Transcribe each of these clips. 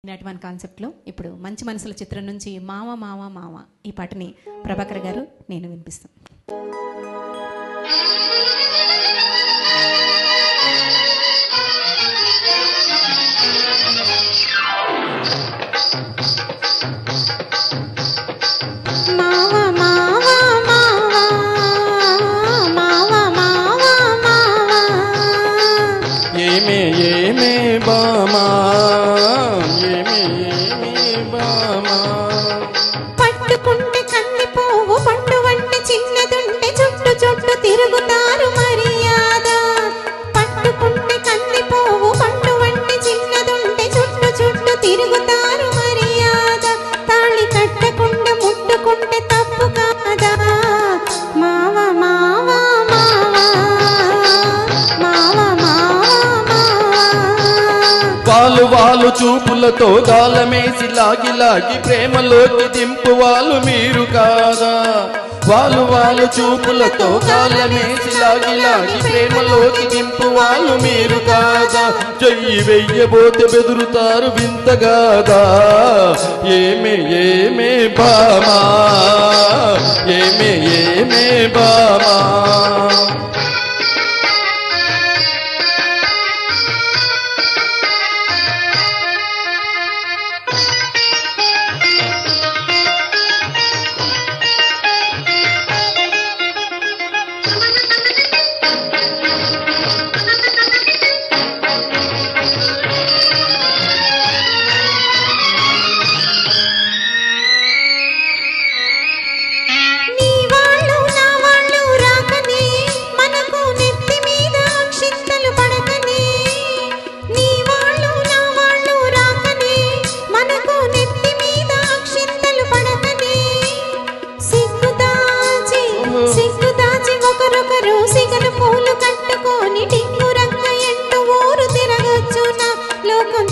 ఇటువంటి కాన్సెప్ట్లో ఇప్పుడు మంచి మనసుల చిత్రం నుంచి మావ మావ మావ ఈ పాటని ప్రభాకర్ గారు నేను వినిపిస్తాను. పట్టుకుంటే కన్ని పువ్వు పండు వంటి చిన్నదుంటే చుట్టు చుట్టు తిరుగుతారు మర్యాద. పట్టుకుంటే కన్ని పువ్వు పండు వంటి చిన్నదుంటే చుట్టు చుట్టు తిరుగుతారు మర్యాద. తాళి కట్టకుండా ముట్టుకుంటే తప్పు కాదా? మావ మావ వాలు వాలు చూపులతో గాలమేసి లాగి లాగి ప్రేమలోకి దింపు వాళ్ళు మీరు కాదా? వాలు వాలు చూపులతో గాలమేసి లాగి లాగి ప్రేమలోకి దింపు వాళ్ళు మీరు కాదా? చెయ్యి వెయ్యబోతే బెదురుతారు వింతగాదా? ఏమే ఏమే బామా, ఏమే ఏమే బామా.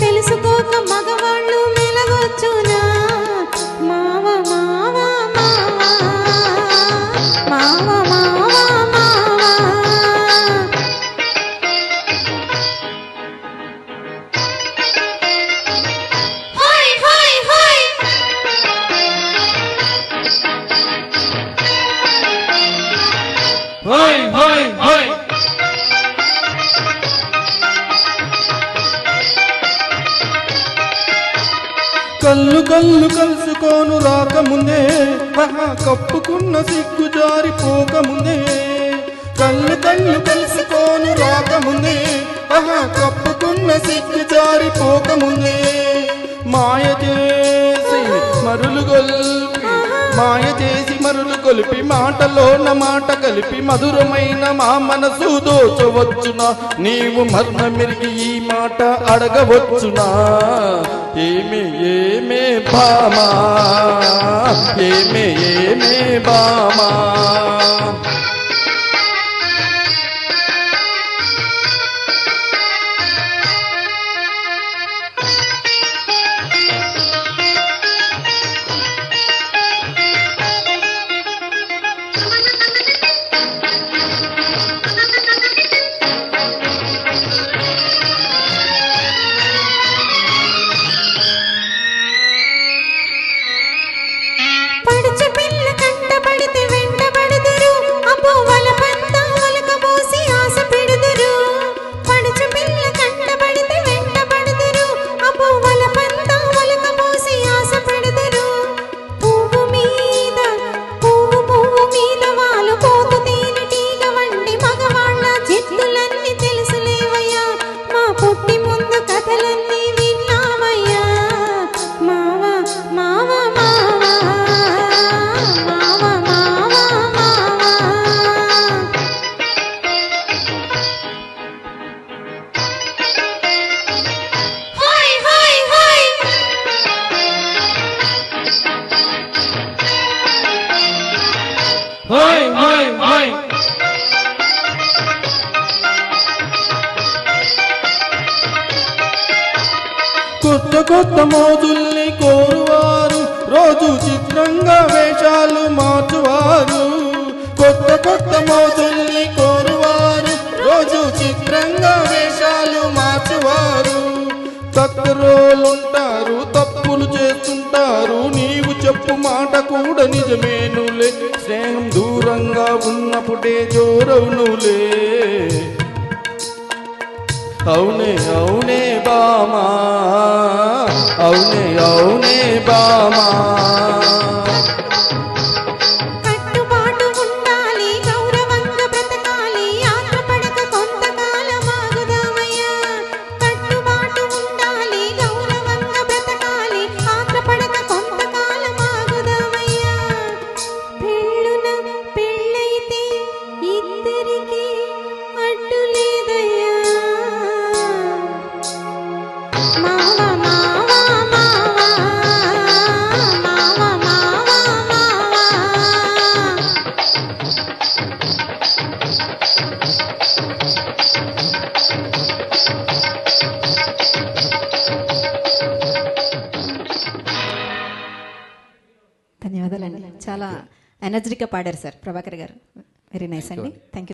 తెలుసుకోక మగవాళ్ళు మెలగొచ్చునా? మావ మావ మావ మావ కళ్ళు కళ్ళు కలుసుకోను రాకముందే కప్పుకున్న సిగ్గు జారిపోకముందే. కళ్ళు కళ్ళు కలుసుకోను రాకముందే కప్పుకున్న సిగ్గు జారిపోకముందే. మాయ చేసి మరులు గొల్పి, మాయ చేసి మరులు కొలిపి మాటలోన మాట కలిపి మధురమైన మా మనసు దోచవచ్చునా? నీవు మర్మమిరిగి ఈ మాట అడగవచ్చునా? ఏమే ఏమే బామా, ఏమే ఏమే బామా. కొత్త కొత్త మోజుల్ని కోరువారు రోజు చిత్రంగా వేషాలు మార్చువారు. కొత్త కొత్త మోజుల్ని కోరువారు రోజు చిత్రంగా వేషాలు మార్చువారు. తక్కరోలుంటారు, తప్పులు చేస్తుంటారు. నీవు చెప్పు మాట కూడా నిజమేనులే. స్నేహం దూరంగా ఉన్నప్పుడే జోరవునులే. అవునే అవునే బామా, అవునే అవునే బామా. కట్టుబాటు ఉండాలి, గౌరవంగా బ్రతకాలి, ఆత్రపడక కొంతకాలం ఆగుదామయ్యా. కట్టుబాటు ఉండాలి, గౌరవంగా బ్రతకాలి, ఆత్రపడక కొంతకాలం ఆగుదామయ్యా. పెళ్ళైతే ఇద్దరికి అడ్డు లేదయ్యా. మావ మావ మావ, మావ మావ మావ. ధన్యవాదాలండి. చాలా ఎనర్జెటిక్గా పాడారు సార్ ప్రభాకర్ గారు. వెరీ నైస్ అండి. Thank you.